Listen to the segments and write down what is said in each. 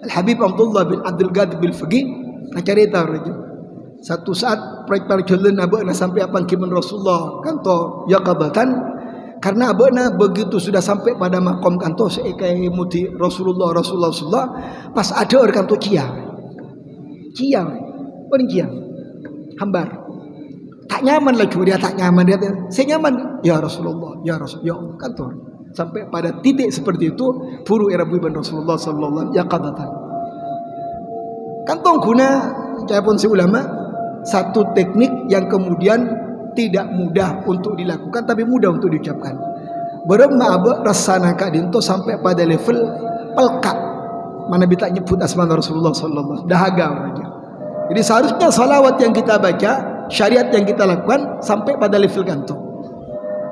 Al Habib Abdullah bin Abdul Qadir bil Faqih cerita raja. Satu saat perjalanan abana sampai pangkiman Rasulullah kanto yaqadatan, karena abana begitu sudah sampai pada makom kanto seekai muti Rasulullah pas ada orang kanto ciang hambar tak nyaman lagi dia, tak nyaman dia, saya nyaman ya Rasulullah ya kantor. Sampai pada titik seperti itu puru era buiban Rasulullah sallallahu alaihi wasallam yaqadatan. Kantong guna pun si ulama satu teknik yang kemudian tidak mudah untuk dilakukan tapi mudah untuk diucapkan. Berema abe rasana kadinto sampai pada level pelkat. Mana bisa nyebut asma Rasulullah sallallahu alaihi wasallam dahaga aja. Jadi seharusnya salawat yang kita baca, syariat yang kita lakukan sampai pada level kantong.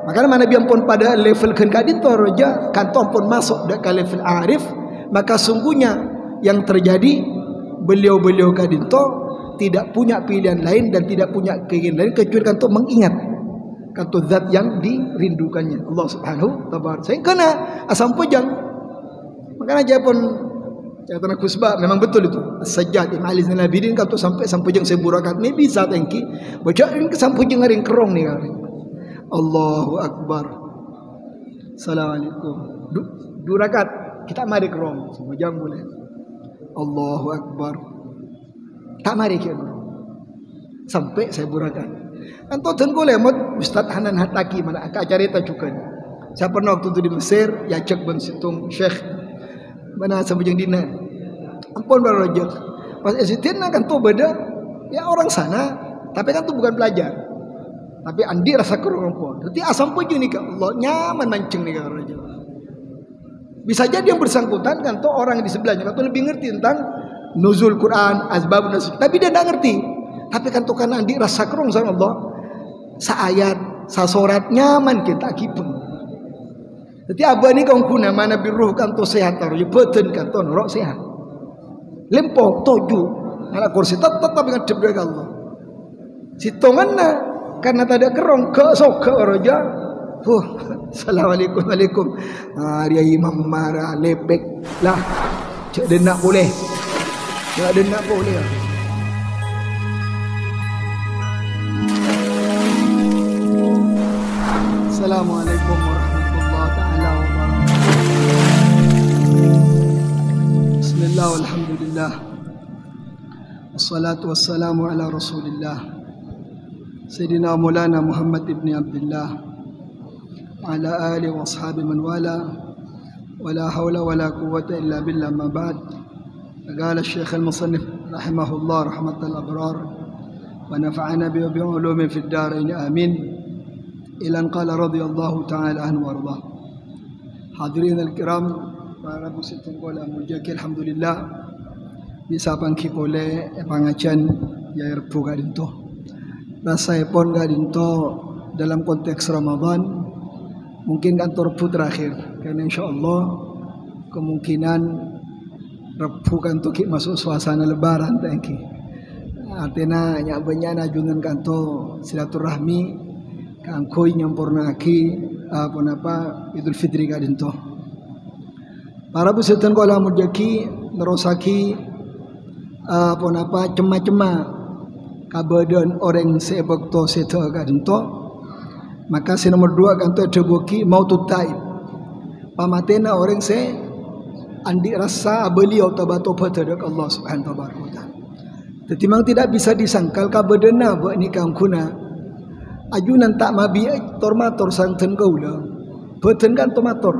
Makanya mana biar pun pada level kadinto roja kantong pun masuk ke level arif, maka sungguhnya yang terjadi beliau kadinto tidak punya pilihan lain dan tidak punya keinginan lain kecuali kanto mengingat kanto zat yang dirindukannya Allah Subhanahu wa taala. Sehingga asam pujang. Makanya aja pun catatan kusbah memang betul itu. As-Sajjad Imam Ali Zainal Abidin kanto sampai sampujang seburakat ni bisa tengki. Baca ini ke sampujang ngaring kerong ni kali. Allahu Akbar. Assalamualaikum. Dua rakaat kita mari kerong sampujang boleh. Allahu Akbar. Tak mari ke sampai saya burakan. Anto tengko lemot Ustaz Hanan Hataki mana acara itu juga. Saya pernah waktu itu di Mesir ya cek ben situng Syekh mana sampujang dina. Ampun baru aja. Pas esitina kan tuh beda ya orang sana tapi kan tuh bukan pelajar. Tapi andi rasa kurang pun. Jadi asam pun ni kan Allah nyaman mancing ni kan raja. Bisa jadi yang bersangkutan kan tuh orang di sebelahnya kan tuh lebih ngerti tentang nuzul Quran, asbab nuzul. Tapi dia tidak ngerti. Tapi kan tuh karena andi rasa kurang sama Allah. Sa ayat, sa surat nyaman kita kipun. Jadi abah ni kau guna mana biruh kan tuh sehat taruh. Beten kan tuh norok sehat. Lempok toju. Ala kursi tetap dengan debra Allah. Sitongan na karena tak ada kerong ke sok ke raja. Assalamualaikum alaikum. Dia imam marah lepek lah. Cak dia nak boleh. Cak dia nak boleh. Assalamualaikum warahmatullahi taala wabarakatuh. Bismillah walhamdulillah. Wassalatu wassalamu ala Rasulillah. Sayyidina Maulana Muhammad ibn Abdullah wa ala alihi wa ashabi man wala wala hawla wala quwwata illa billah ma ba'd. Qala Syekh al-Musannif rahimahullah rahmatal abrar wa nafa'ana bi ulumi fid darain amin. Ila an qala radhiyallahu ta'ala anhu warḍah. Hadirin al-kiram para muslimin qala mujaki alhamdulillah bisa pangki kole pangacan ya rebu kadinto. Rasa pun kadinto dalam konteks Ramadan mungkin kantor rebu terakhir karena insyaallah kemungkinan rebu kan tuh masuk suasana lebaran tangki. Artinya nya benyana jungan kanto silaturahmi kangkoi nyampurnaki apa Idul Fitri kadinto. Para busetan kala mujaki nerosaki apa cema-cema kabadan orang sebekto seto kadinto. Maka si nomor 2 kanto debuki mautut taib. Pamatena orang se andi rasa beliau tobat-tobat terhadap Allah Subhanahu wa taala. Jadi memang tidak bisa disangkal kabadana buat nikah kuna. Ajunan tak mabi tormator santen kaula. Beten kan tomator.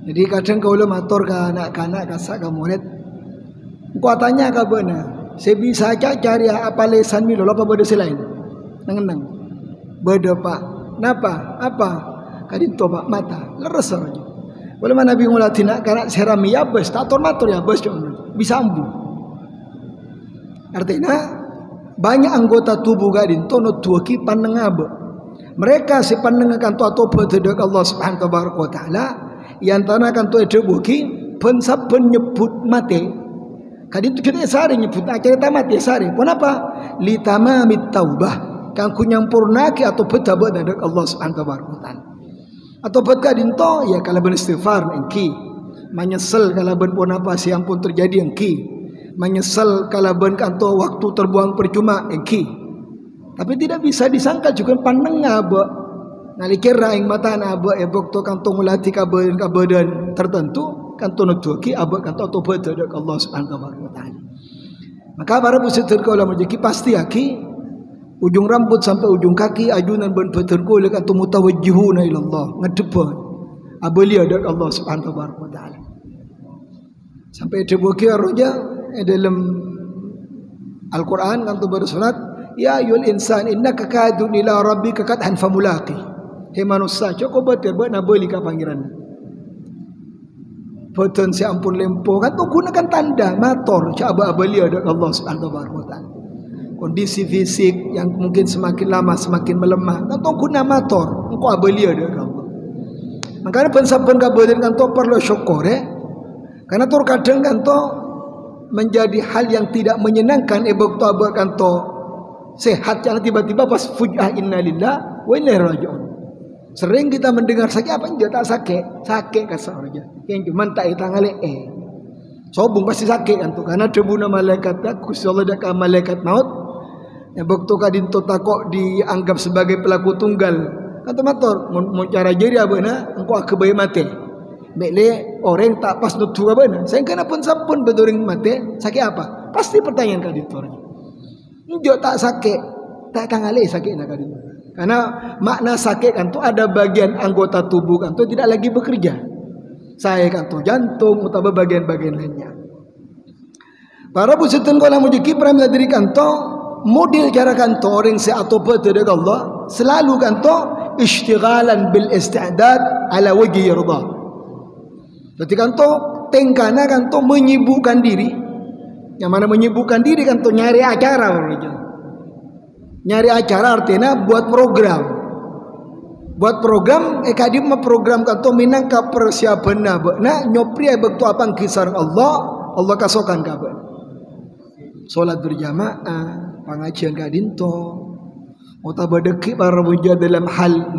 Jadi kadang kaula mator ka anak-anak kasak ka murid. Engko tanya ka beuna, saya bisa aja cari apa lesan milo apa beda selain. Nang beda Pak. Napa? Apa? Kadin toba mata, leres aja. Boleh mana Nabi ngulatina karena serami ya bes, tak tormator ya bes bisa ambu. Artinya banyak anggota tubuh gadin tono tuaki panengabe. Mereka si panengakan tu atau bertedek Allah Subhanahu wa taala yang tanah kan tu debuki pensap penyebut mati. Kadin tu kita sari nyebut akhirnya mati sari. Kenapa? Li tamamit taubah. Kan ku nyampurnaki atau betabat dedek Allah Subhanahu wa taala. Atau bet kadin to ya kalau beristighfar engki. menyesal kalau ben pun apa siang pun terjadi engki, menyesal kalau ben kanto waktu terbuang percuma engki. Tapi tidak bisa disangka juga pandang ngaba nalikira ing mata aba ebok to kanto mulati kabadan tertentu kanto nutuki aba kanto tobat dari Allah Subhanahu wa taala. Maka para peserta kaulah rezeki pasti aki ujung rambut sampai ujung kaki ajunan ben beterku lek kanto mutawajjihuna ila Allah ngadep abelia dari Allah Subhanahu wa taala. Sampai dibuki roja dalam Al-Qur'an kanto bersurat ya ayyuhal insan innaka kadun ila rabbika kadhan famulaqi. Hei manusia cukup betul nabeli ka pangeran. Beton si ampun lempo kan tu gunakan tanda motor coba abelia dari Allah Subhanahu wa taala. Kondisi fisik yang mungkin semakin lama semakin melemah kan tu guna motor engkau abelia dari Allah. Makanya pensaban kabudayan kan tu perlu syukur karena terkadang kan tu menjadi hal yang tidak menyenangkan ebok tu abak kan tu sehat yang tiba-tiba pas fujah innalillah wa inna ilaihi raji'un. Sering kita mendengar sakit apa enggak tak sakit kasar aja. Yang cuma tak itangale sobung pasti sakit kan tu karena debuna malaikat Gusti Allah dak malaikat maut yang waktu kadinto takok dianggap sebagai pelaku tunggal kata motor mau cara jadi abana engkau kebayi mati mele orang tak pas nutu abana saya kena pun sampun beduring mati sakit apa pasti pertanyaan kadinto enggak tak sakit tak tangale sakit nak kadinto karena makna sakit kan tu ada bagian anggota tubuh kan tu tidak lagi bekerja saya kan tu jantung atau bagian-bagian lainnya. Para pusitan kalau mujiki pernah diri kanto model cara kanto orang se atau dari Allah selalu kanto ishtighalan bil istidad ala wajhi yarda. Jadi kanto tengkana kanto menyibukkan diri. Yang mana menyibukkan diri kanto nyari acara. Nyari acara artinya buat program. Buat program kadim program kanto minangka persiapan na nyopri bektu apang kisar Allah kasokan kabar. Salat berjamaah, pengajian kadinto, mutabadaki para wujud dalam hal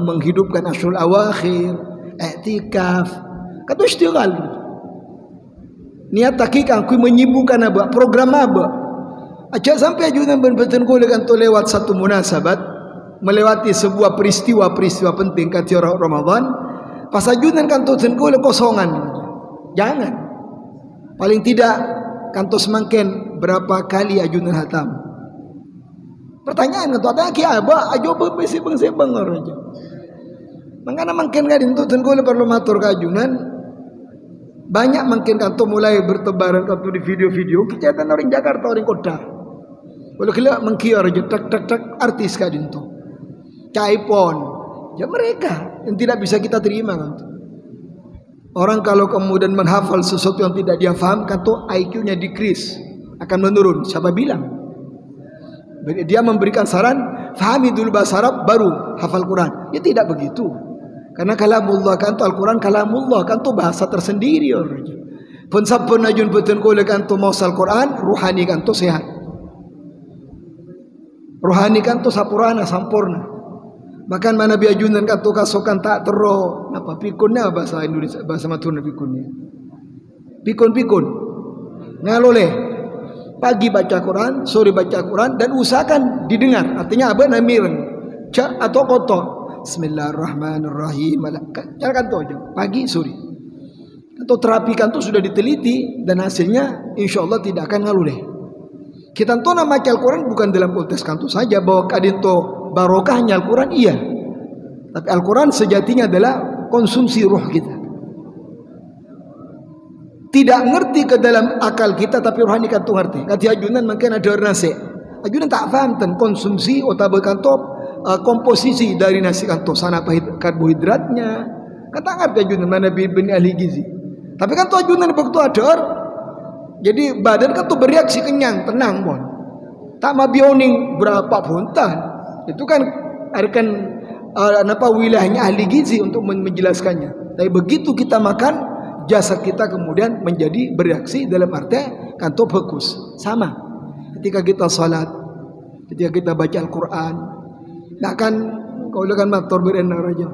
menghidupkan asyurul awakhir, i'tikaf, kata istighal. Niat takik aku menyibukkan apa program apa. Aja sampai ajunan ben-beten ko kanto lewat satu munasabat melewati sebuah peristiwa penting kata Ramadan pas ajunan kanto senko kosongan jangan paling tidak kanto semakin berapa kali ajunan hatam pertanyaan kanto ada ki aba ajo besi bangsa bangar aja mangana mungkin kadin tu senko perlu matur ka ajunan banyak mungkin kanto mulai bertebaran kanto di video-video kejahatan orang Jakarta orang kota kalau kira mengkiar aja tak artis kadin tu caipon ya mereka yang tidak bisa kita terima kan. Orang kalau kemudian menghafal sesuatu yang tidak dia faham kan tuh IQ-nya decrease akan menurun. Siapa bilang? Dia memberikan saran fahami dulu bahasa Arab baru hafal Quran. Ya tidak begitu. Karena kalamullah kan tuh Al-Quran kalamullah kan tuh bahasa tersendiri orang. Pun sampun ajun betul ko kan tuh mau Al-Quran ruhani kan tuh sehat. Ruhani kan tuh sampurna. Bahkan mana biajunan katu kasokan tak tero apa pikunnya bahasa Indonesia bahasa Matuna pikunnya pikun ngalole pagi baca Quran sore baca Quran dan usahakan didengar artinya apa namireng cak atau kotor Bismillahirrahmanirrahim cara kan tu aja pagi sore atau terapikan tu sudah diteliti dan hasilnya insyaallah tidak akan ngalole kita tu nama baca Al-Quran bukan dalam konteks kantu saja bahwa kadinto barokahnya Al-Quran iya. Tapi Al-Quran sejatinya adalah konsumsi ruh kita. Tidak ngerti ke dalam akal kita tapi rohani kan tu ngerti. Kata ajunan mungkin ada nasi. Ajunan tak faham tentang konsumsi atau berkantor komposisi dari nasi kantor sana karbohidratnya. Kata ngerti ajunan mana bin ahli gizi. Tapi kan tu ajunan waktu ada jadi badan kan tu bereaksi kenyang tenang pun. Tak mau bioning berapa pun tahan. Itu kan wilayahnya ahli gizi untuk menjelaskannya. Tapi begitu kita makan, jasad kita kemudian menjadi bereaksi dalam arti kanto fokus. Sama. Ketika kita salat, ketika kita baca Al-Quran, nah kan kau kan motor berenang aja.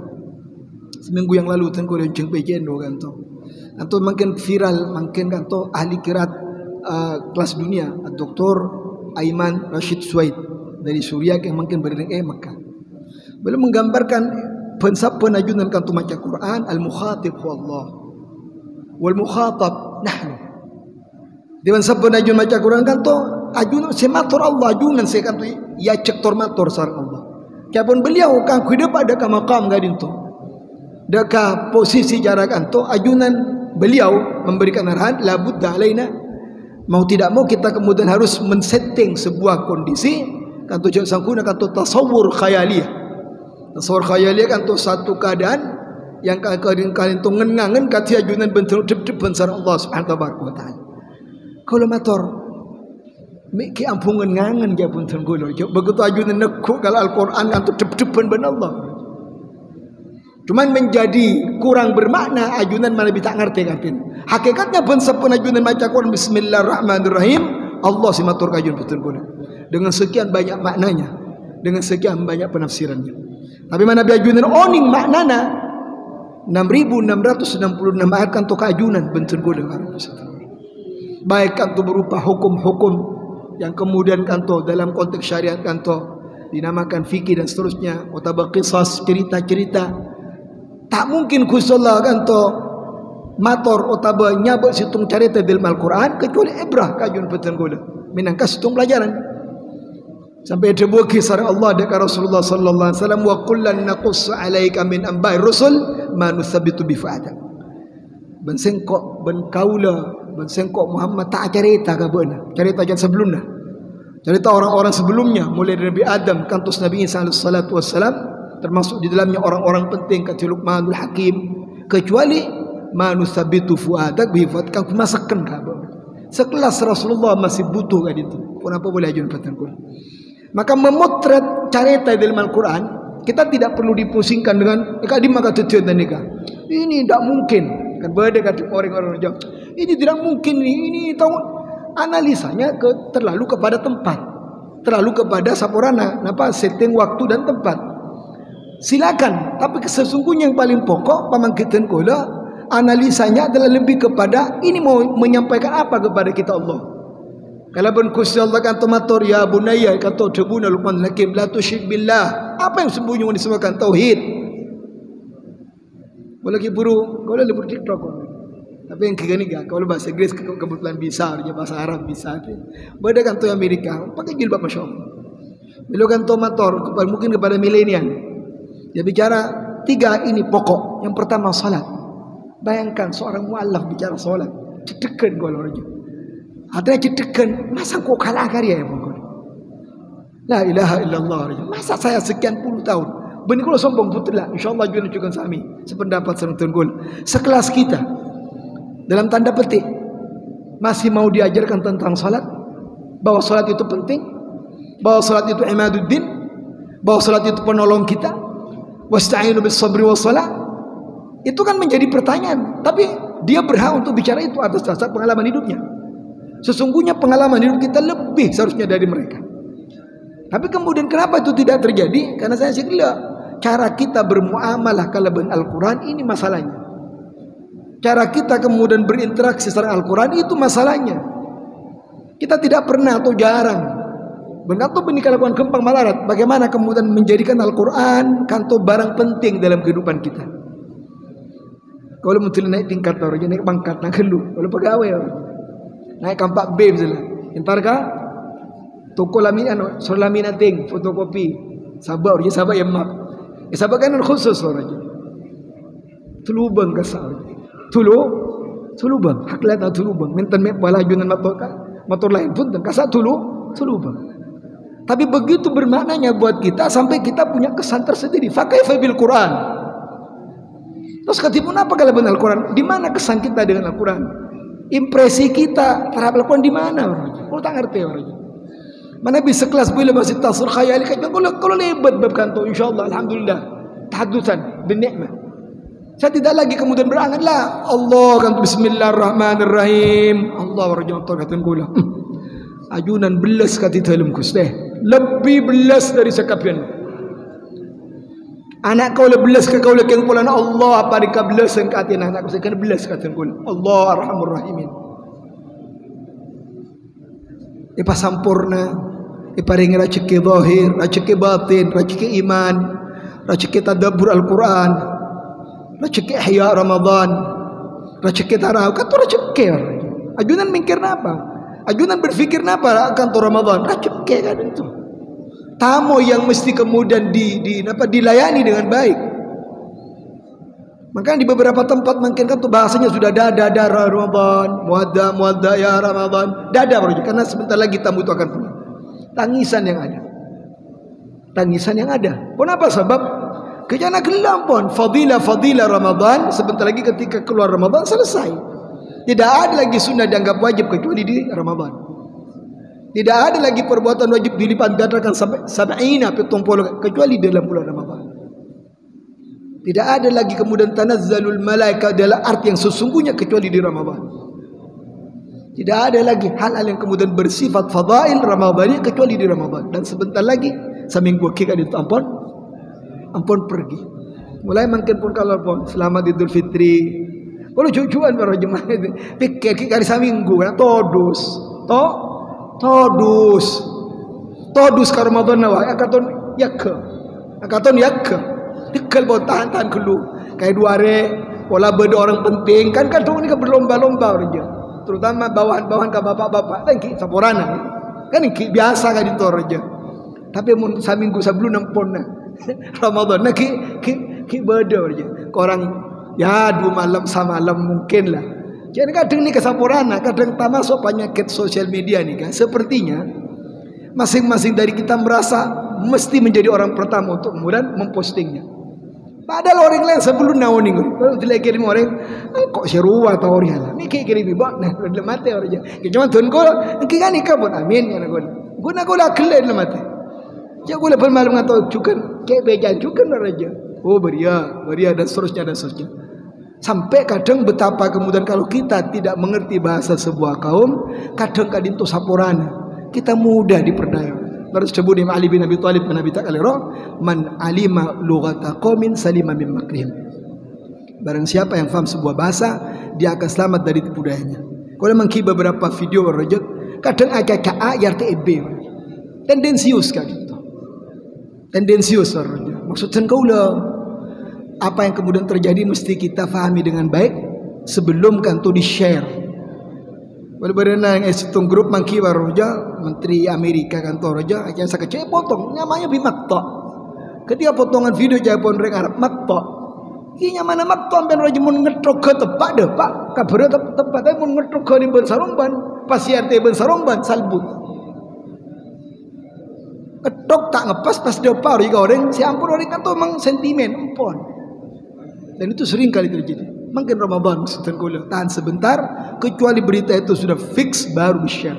Seminggu yang lalu kan kau lenceng pecendo kan tu. Atau makin viral, makin kanto ahli kirat kelas dunia, Dr. Aiman Rashid Suwaid dari Suriah yang makin berdiri Mekah. Beliau menggambarkan pensapun ajunan kanto maca Quran, al-mukhatib huwa Allah wal mukhatab nahnu. Dewan sabun ajun maca Quran kanto ajunan sematur Allah, ajunan saya kanto ya cek tormator sareng Allah. Kiapun beliau kan kuda pada ka maqam gadin to. Daka posisi jarak kanto ajunan beliau memberikan arahan la budda alaina, mau tidak mau kita kemudian harus men-setting sebuah kondisi kanto jangan sangkuna kanto tasawur khayaliyah. Tasawur khayaliyah kanto satu keadaan yang kalian tu ngengangen kati ajunan bentuk dep besar Allah Subhanahu wa taala. Kalau motor miki ampun ngengangen ya pun tenggolo. Begitu ajunan nekuk kalau Al-Qur'an kanto dep-depan ben Allah. Cuman menjadi kurang bermakna ajunan malah tak ngerti katin. Hakikatnya pun sepun ajunan maca Quran bismillahirrahmanirrahim, Allah si matur kajun betul guna. Dengan sekian banyak maknanya, dengan sekian banyak penafsirannya. Tapi mana ajunan oning maknana 6.666 ayat kanto kajunan betul guna. Baik kanto berupa hukum-hukum yang kemudian kanto dalam konteks syariat kanto dinamakan fikih dan seterusnya, atau qisas cerita-cerita. Tak mungkin kusolah kanto mator otaba nyabak situng carita dalam Al-Quran kecuali ibrah kajun petang gula minangka situng pelajaran sampai ada buah kisah Allah dekat Rasulullah sallallahu alaihi wasallam wa kullan naqussu alaika min ambai rusul ma nuthabbitu bi fa'adak ben sengkok ben kaula ben sengkok Muhammad tak cerita ka beuna cerita yang sebelumnya cerita orang-orang sebelumnya mulai dari Nabi Adam kantos Nabi Isa alaihi salatu wassalam termasuk di dalamnya orang-orang penting kata Luqmanul Hakim, kecuali manusabitu fuadak bifatkan masakan kabar. Sekelas Rasulullah masih butuh kan itu. Kenapa boleh ajun petangkul? Maka memotret cerita dalam Al-Quran, kita tidak perlu dipusingkan dengan di maka tujuan dan nikah. Ini tidak mungkin. Kan beda kata orang-orang jawab. Ini tidak mungkin. Ini tahu analisanya terlalu kepada tempat, terlalu kepada saporana, setting waktu dan tempat. Silakan, tapi sesungguhnya yang paling pokok pamangkitan kula analisanya adalah lebih kepada ini mau menyampaikan apa kepada kita Allah. Kalau pun Gusti Allah kan tomator ya bunayya kata debuna Luqman Hakim la tusyrik billah. Apa yang sembunyi disebutkan tauhid. Boleh kiburu, kalau lebih TikTok. Tapi yang kegani gak, kalau bahasa Inggris kebetulan bisa, bahasa Arab bisa. Beda kan to Amerika, pakai jilbab masyaallah. Beliau kan tomator mungkin kepada milenial. Dia bicara 3 ini pokok. Yang pertama salat. Bayangkan seorang muallaf bicara salat. Cedekan kalau orang. Ada cedekan, masa kok kalah karya ya pokok. La ilaha illallah. Masa saya sekian puluh tahun. Benih kalau sombong putlah. InsyaAllah juga sami. Sependapat serang tunggul. Sekelas kita. Dalam tanda petik. Masih mau diajarkan tentang salat. Bahwa salat itu penting. Bahwa salat itu imaduddin. Bahwa salat itu penolong kita. Wasta'inu bis sabri was salah. Itu kan menjadi pertanyaan, tapi dia berhak untuk bicara itu atas dasar pengalaman hidupnya. Sesungguhnya pengalaman hidup kita lebih seharusnya dari mereka. Tapi kemudian kenapa itu tidak terjadi? Karena saya kira cara kita bermuamalah kalau dengan Al-Quran ini masalahnya. Cara kita kemudian berinteraksi secara Al-Quran itu masalahnya. Kita tidak pernah atau jarang Benkanto benika lakukan kempang malarat. Bagaimana kemudian menjadikan Al-Quran kanto barang penting dalam kehidupan kita. Kalau muncul naik tingkat orang naik pangkat nak kelu. Kalau pegawai naik kampak B misalnya. Entar ka toko lamin solamina ting fotokopi. Sabar je sabar yang map. Sabar kan khusus orang. Tulubang kasar. Tulubang. Hak lain tulubang. Mentan mek bala junan motor lain pun kasar tulubang. Tapi begitu bermaknanya buat kita sampai kita punya kesan tersendiri. Fakaifa bil Quran. Terus ketipun apa kalau benar Al-Quran? Di mana kesan kita dengan Al-Quran? Impresi kita terhadap Al-Quran di mana? Kalau tak ngerti orang. Mana bisa kelas bila masih tasur khayali kalau lebat bab kanto insyaallah alhamdulillah tahaddusan bin nikmah. Saya tidak lagi kemudian berangan lah Allah kan bismillahirrahmanirrahim. Allah warahmatullahi wabarakatuh. Ajunan belas kati dalam kus deh. Lebih belas dari sekapian. Anak kau le belas ke kau le keng pulan Allah apa dika belas ke atin anak kau sekena belas ke atin kau. Allah Arhamur Rahimin. Ipa sampurna, ipa ringi rezeki zahir, rezeki batin, rezeki iman, rezeki tadabbur Al-Quran, rezeki ihya Ramadan, rezeki tarawih, kan tu rezeki. Ajunan mikir napa? Ajunan berfikir napa akan tu Ramadan? Rezeki kan itu. Tamu yang mesti kemudian dilayani dengan baik. Maka di beberapa tempat mungkin kan tuh bahasanya sudah dada Ramadan, muadda ya Ramadan, dada baru karena sebentar lagi tamu itu akan pulang. Tangisan yang ada. Tangisan yang ada. Kenapa sebab? Kejana gelam pun fadilah Ramadan sebentar lagi ketika keluar Ramadan selesai. Tidak ada lagi sunnah dianggap wajib kecuali di Ramadan. Tidak ada lagi perbuatan wajib dilipat gandakan sampai 70 kecuali dalam bulan Ramadan. Tidak ada lagi kemudian tanazzalul malaika adalah arti yang sesungguhnya kecuali di Ramadan. Tidak ada lagi hal-hal yang kemudian bersifat fadail Ramadhani kecuali di Ramadan. Dan sebentar lagi seminggu kita itu ampun pergi. Mulai mungkin pun kalau pun selamat Idul Fitri. Kalau cucuan baru jemaah itu pikir kita hari seminggu kan todus ke Ramadan nawa akaton yakka dikal bawa tahan dulu kayak dua hari pola beda orang penting kan ini ke berlomba-lomba aja terutama bawahan ke bapak-bapak dan ki saporana kan ki biasa kan itu aja tapi mun seminggu sebelum nampon Ramadan ki beda aja orang ya 2 malam semalam mungkin lah. Jadi kadang ni kesaporana, kadang tak masuk penyakit sosial media ni kan. Sepertinya masing-masing dari kita merasa mesti menjadi orang pertama untuk kemudian mempostingnya. Padahal orang lain sebelum naoning, kalau tidak kirim orang, kok seru atau orang lah. Ni kirim iba, nah dalam mati orang je. Cuma tuan kau, kita ni kabut amin ya nak guna gula kelai dalam mati. Jadi gula bermalam atau cukan, kayak bejan cukan orang je. Oh beria dan seterusnya. Sampai kadang betapa kemudian kalau kita tidak mengerti bahasa sebuah kaum, kadang-kadang itu saporana. Kita mudah diperdaya. Harus sebut Imam Ali bin Abi Thalib Nabi Ta'ala man alima lughata qaumin salima min makrihim. Barang siapa yang faham sebuah bahasa, dia akan selamat dari tipu dayanya. Kalau mengki beberapa video berrejek, kadang agak A yarti B. Tendensius kan itu. Tendensius berrejek. Maksudnya kaulah apa yang kemudian terjadi mesti kita fahami dengan baik sebelum kan tu di-share. Berbeda yang esitung grup mangki baroja menteri Amerika kantor roja aja sakece potong namanya bimakta. Ketika potongan video Jepun rek Arab makta. Kinya mana makta ben roja mun ngetrok ke tepat deh Pak. Kabar tepat mun ngetrok ke di Ben Saromban, pasiar te Ben Saromban salbut. Ketok tak ngepas pas dia par juga orang si ampun orang kan tu memang sentimen ampun. Dan itu sering kali terjadi. Mungkin Ramadan maksudnya kuliah tahan sebentar, kecuali berita itu sudah fix baru di-share.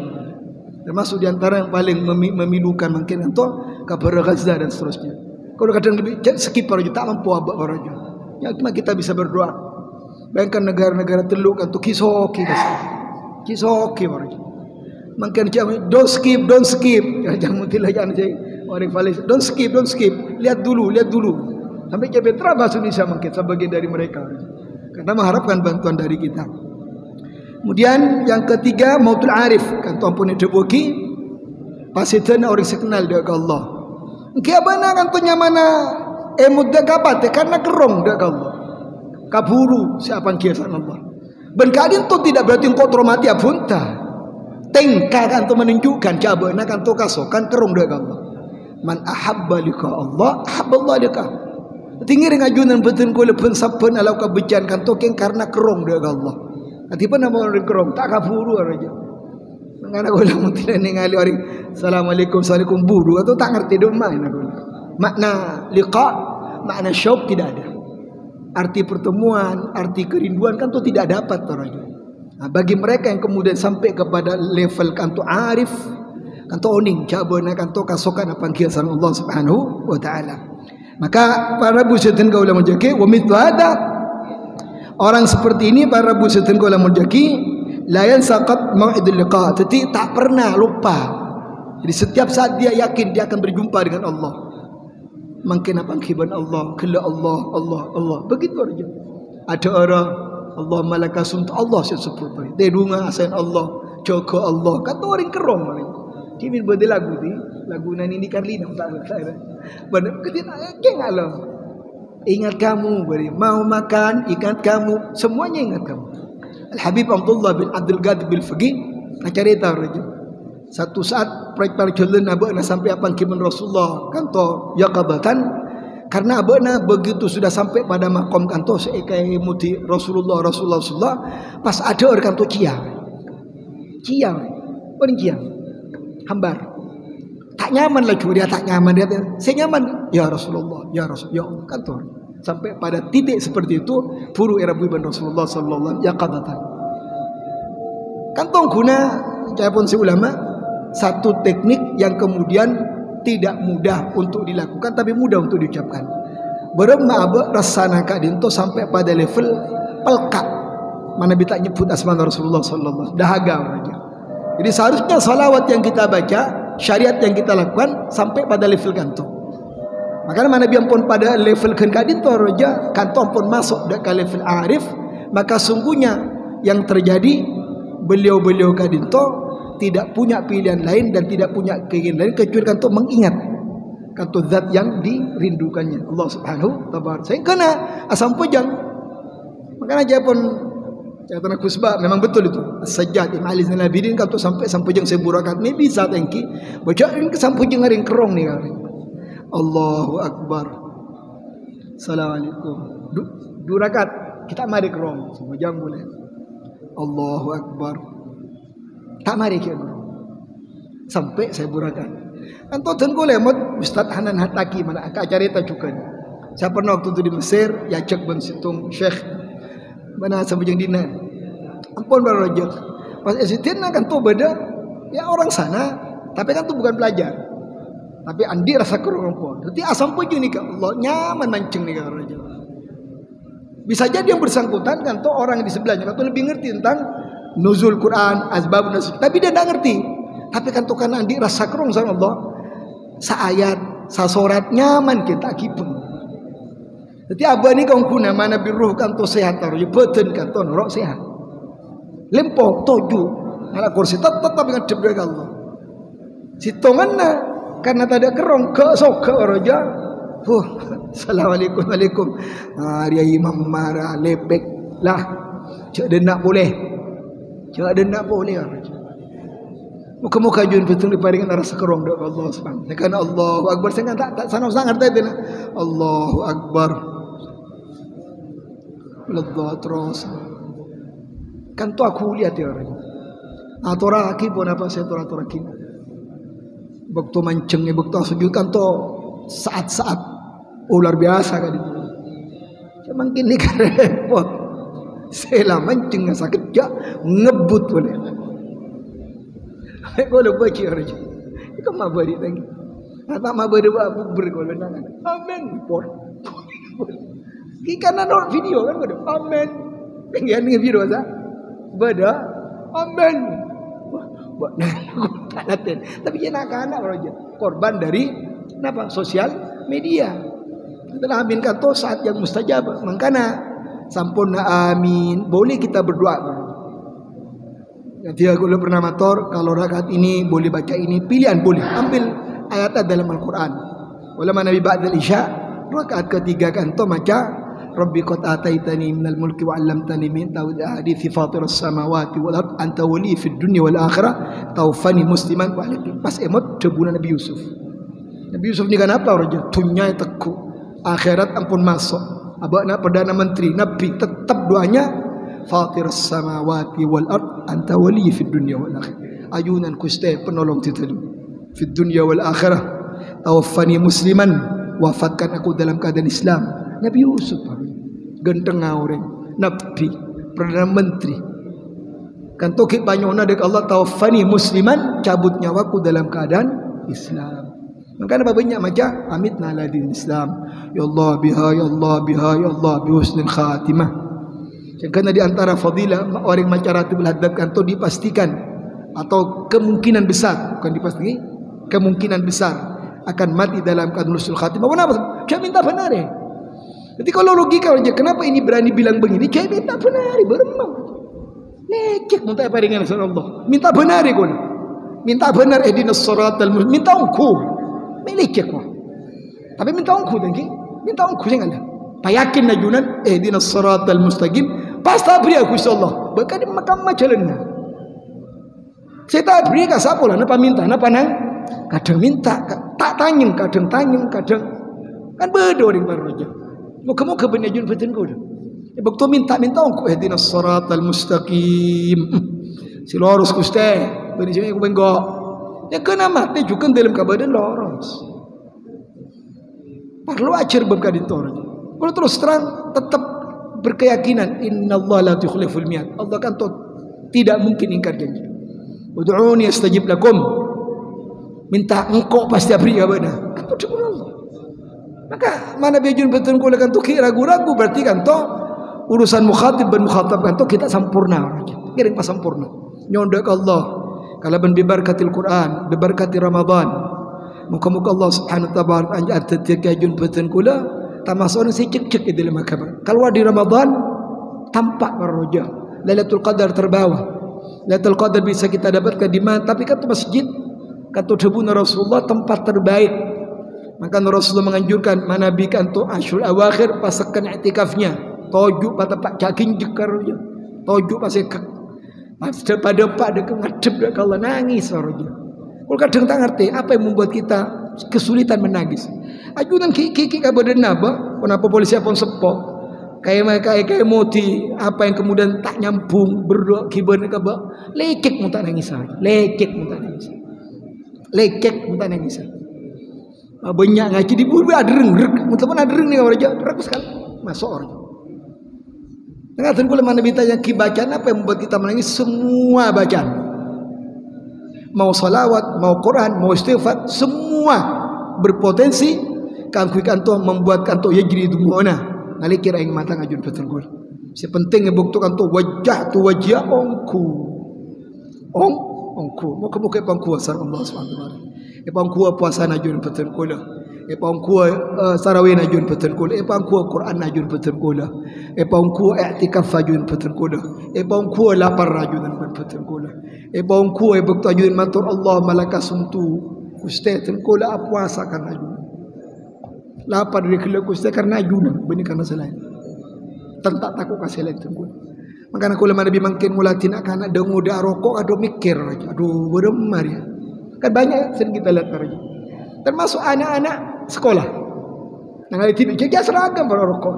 Termasuk diantara yang paling memilukan mungkin itu kabar Gaza dan seterusnya. Kalau kadang lebih skip aja tak mampu abak aja. Ya cuma kita bisa berdoa. Bayangkan negara-negara teluk kan tu kisoki aja. Mungkin don't skip. Jangan jangan orang Palestina don't skip. Lihat dulu. Sampai Petra bahasa Indonesia mungkin sebagian dari mereka karena mengharapkan bantuan dari kita. Kemudian yang ketiga mautul arif kan tu ampun debuki pasitana orang sekenal dia Allah. Kia bana kan tu nyamana mudda kapat karena kerong dia Allah. Kaburu siapa kiasan Allah. Ben kadin tu tidak berarti engkau tromati apunta. Tengkah kan tu menunjukkan cabana kan tu kasokan kerong dia Allah. Man ahabba lika Allah ahabballah lika. Tinggi dengan ajunan betul kau lepas sapan alau kau becan kan tokeng karena kerong dia Allah. Nanti pun nama orang kerong tak kaburu aja. Mengana kau lamun tidak ningali orang assalamualaikum buru atau tak ngerti dong main aku. Makna liqa, makna syauq tidak ada. Arti pertemuan, arti kerinduan kan tu tidak dapat orang. Nah, bagi mereka yang kemudian sampai kepada level kan tu arif, kan tu oning cabana kan tu kasokan apa kiasan Allah Subhanahu wa taala. Maka para busyatan kau ulama jaki wa mithlu hada orang seperti ini para busyatan kau ulama jaki la yansaqat mau'idul liqa tak pernah lupa. Jadi setiap saat dia yakin dia akan berjumpa dengan Allah. Makin apa kiban Allah, kala Allah, Allah, Allah. Begitu aja. Ada orang Allahumma laka sumtu Allah sebut. Dia dunga asain Allah, jaga Allah. Kata orang kerong ni. Kimi berde lagu ni, lagu nani ni Karlina tak ada. Benar ketika keng alam. Ingat kamu beri, mau makan, ingat kamu, semuanya ingat kamu. Al Habib Abdullah bin Abdul Qadir bil Faqih nak cerita raja. Satu saat proyek jalan abana sampai apa kiman Rasulullah kanto yaqadatan. Karena abana begitu sudah sampai pada makom kanto seekai muti Rasulullah pas ada orang kanto ciang hambar tak nyaman lagi dia tak nyaman dia saya nyaman ya Rasulullah ya kantor sampai pada titik seperti itu puru era buiban Rasulullah sallallahu alaihi wasallam ya qadatan kantong guna pun si ulama satu teknik yang kemudian tidak mudah untuk dilakukan tapi mudah untuk diucapkan. Berema abe rasana kadinto sampai pada level pelkat. Mana bisa nyebut asma Rasulullah sallallahu alaihi wasallam dahaga aja. Jadi seharusnya salawat yang kita baca, syariat yang kita lakukan sampai pada level kanto. Makanya mana biar pun pada level kadinto aja, kanto pun masuk ke level arif, maka sungguhnya yang terjadi beliau-beliau kadinto tidak punya pilihan lain dan tidak punya keinginan lain kecuali kanto mengingat kanto zat yang dirindukannya Allah Subhanahu wa taala. Saya kena asam pujang. Makanya aja pun catatan kusbah memang betul itu. As-Sajjad Imam Ali Zainal Abidin kanto sampai sampujang seburakat ni bisa tengki. Baca ini ke sampujang ngaring kerong ni ngaring. Allahu Akbar. Assalamualaikum. Durakat kita mari kerong sampujang boleh. Allahu Akbar. Tak mari ke sampai saya burakan. Anto tengko lemot Ustaz Hanan Hataki mana acara itu juga. Saya pernah waktu itu di Mesir, ya cek ben situng Syekh mana sambujang dina. Ampun baru aja. Pas esitina kan tu beda ya orang sana, tapi kan tu bukan pelajar. Tapi andi rasa kurang pun. Jadi asam pujung ni kan Allah nyaman mancing ni kan raja. Bisa jadi yang bersangkutan kan tu orang di sebelahnya kan tu lebih ngerti tentang nuzul Quran, asbab nuzul. Tapi dia tidak ngerti. Tapi kan tu kan andi rasa kerong sama Allah. Saayat, sasorat nyaman kita kipun. Jadi abah ni kau guna mana biruh kan tu sehat taruh. Betul kan tu norok sehat. Lempok toju. Ala kursi tetap dengan cebrak Allah. Sitongan na karena tak ada kerong ke sok ke raja. Assalamualaikum alaikum. Dia imam marah lepek lah. Cak dia nak boleh. Jangan ada nak boleh muka-muka jun betul diparingan rasa kerong doa Allah Subhanahu. Karena Allahu Akbar saya tak sangat ngerti itu. Allahu Akbar. Ledha terus. Kan tu aku lihat ya orang. Atora aki pun apa saya tora aki. Waktu mancing waktu sujud kan tu saat-saat luar biasa kan itu. Cuman kini kan repot. Saya mancing sakit ja ngebut boleh. Aku lupa cakap aja. Itu mabari lagi. Kata mabari apa bergolong nangan. Amen. Por. Ikan ada video kan ada. Amen. Pengen ni video sah. Beda. Amen. Buat tak laten. Tapi dia nak anak aja. Korban dari apa? Sosial media. Telah amin kata saat yang mustajab. Makanya sampun amin. Boleh kita berdoa. Nanti aku pernah motor. Kalau rakaat ini boleh baca ini. Pilihan boleh. Ambil ayat dalam Al-Quran. Ulama Nabi Ba'dal Isya. Rakaat ketiga kan tu maca. Rabbi qad ataitani minal mulki wa 'allamtani min ta'wil hadithi fatiras samawati wal ard anta wali fid dunya wal akhirah taufani musliman wa alaikum. Pas emot debuna Nabi Yusuf. Nabi Yusuf ni kan apa raja? Tunyai teku. Akhirat ampun masuk. Abakna Perdana Menteri Nabi tetap doanya Fatiras samawati wal ard anta wali fid dunya wal akhirah. Ayunan kuste penolong titelu fid dunya wal akhirah. Tawaffani musliman, wafatkan aku dalam keadaan Islam. Nabi Yusuf genteng orang Nabi Perdana Menteri kan tokik banyona dek Allah tawaffani musliman, cabut nyawaku dalam keadaan Islam. Makanya banyak macam amitna ala din Islam. Ya Allah biha, ya Allah biha, ya Allah bi husnul khatimah. Karena di antara fadilah orang macaratibul haddad kan tu dipastikan atau kemungkinan besar, bukan dipastikan, kemungkinan besar akan mati dalam keadaan husnul khatimah. Kenapa? Dia minta benar ya. Jadi kalau logika aja, kenapa ini berani bilang begini? Dia minta benar, beremang. Lecek minta apa dengan Allah? Minta benar ya, minta benar ihdinas siratal mustaqim. Minta engkau, melecek kau. Tapi minta engkau tadi, minta engkau jangan ada. Payakin najunan ihdinas siratal mustaqim. Pasti beri aku insyaallah. Bahkan di makam majalana. Saya tak beri ke siapa lah, napa minta, napa nang? Kadang minta, tak tanyeng, kadang kan beda orang baru aja. Muka-muka benajun betul kau dah. Waktu minta aku ihdinas siratal mustaqim. Si lurus kuste, benajun aku bengok. Ya kena mati juga dalam keadaan lurus. Perlu ajar berkadin orang. Kalau terus terang tetap berkeyakinan innallaha la yukhliful mi'ad. Allah kan tidak mungkin ingkar janji. Ud'uni astajib lakum. Minta engkau pasti beri abada. Kan itu dengan Allah. Maka mana bejun betul kau kan tu ragu-ragu berarti kan to urusan mukhatib dan mukhatab kan to kita sempurna. Kirim pas sempurna. Nyondak Allah. Kalau ben bibarkatil Quran, bibarkati Ramadan. Muka-muka Allah Subhanahu wa taala anjat tekajun betul kula tamasone si cek-cek di dalam kabar. Kalau di Ramadan tampak roja. Lailatul Qadar terbawa. Lailatul Qadar bisa kita dapatkan di mana? Tapi kan masjid kata debuna Rasulullah tempat terbaik. Maka Rasulullah menganjurkan manabikan tu Ashur Awakhir pasakan i'tikafnya. Tojuk pada pak caging jekarnya. Tojuk pasal pada pak dekat ngadep dak Allah nangis roja. Kalau kadang tak ngerti apa yang membuat kita kesulitan menangis. Ajunan kiki kabadan naba, kenapa polisi pun sepok. Kayak moti apa yang kemudian tak nyambung berdoa kiban kaba. Lekek muta nangis. Lekek muta nangis. Lekek muta nangis. Banyak ngaji di bumi ada reng, mungkin ada reng ni orang jahat, rakus sekali masuk orang. Tengah pula mana ditanya bacaan apa yang membuat kita menangis? Semua bacaan, mau salawat, mau Quran, mau istighfar, semua berpotensi kanku kanto membuat kanto ya jadi dumona. Ngali kira yang mata ngajun betul gol. Sepenting ngebukti kanto wajah tu wajah ongku, mau kemuke pangku asar Allah Subhanahu wa taala. Epangkuwa puasa najun betul kula. Epangkuwa sarawih najun betul kula. Epangkuwa Quran najun betul kula. Epangkuwa i'tikaf najun betul kula. Epangkuwa lapar najun betul kula. Epangkuwa bekto najun matur Allah malaka sumtu. Ustaz kula puasa kan najun. Lapar dari kula ustaz karena najun bani karena selain. Tentak takut kasih lain kula. Makanya kula Nabi mungkin mulatin akan ada muda rokok ada mikir aja. Aduh beremar ya. Kan banyak sering kita lihat kerja. Termasuk anak-anak sekolah. Yang ada TV jaga seragam para rokok.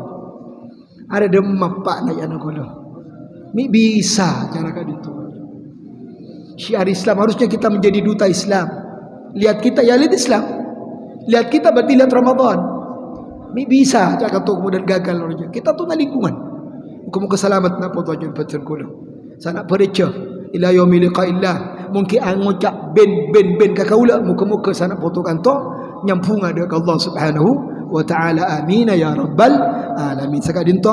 Ada demam pak naik anak gula. Ini bisa cara itu. Syiar Islam harusnya kita menjadi duta Islam. Lihat kita ya lihat Islam. Lihat kita berarti lihat Ramadan. Ini bisa cara tu kemudian gagal orangnya. Kita tu na lingkungan. Muka-muka selamat nak potong betul gula. Sana percaya ila yaumil liqa'illah. Mungkin ngucap ben kakaula muka-muka sana foto kanto nyampung ada ke Allah Subhanahu wa taala. Amin ya rabbal alamin. Sakadin to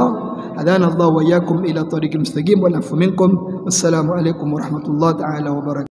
adana Allah wa iyyakum ila tariqil mustaqim wa lafu minkum. Wassalamu alaikum warahmatullahi taala wabarakatuh.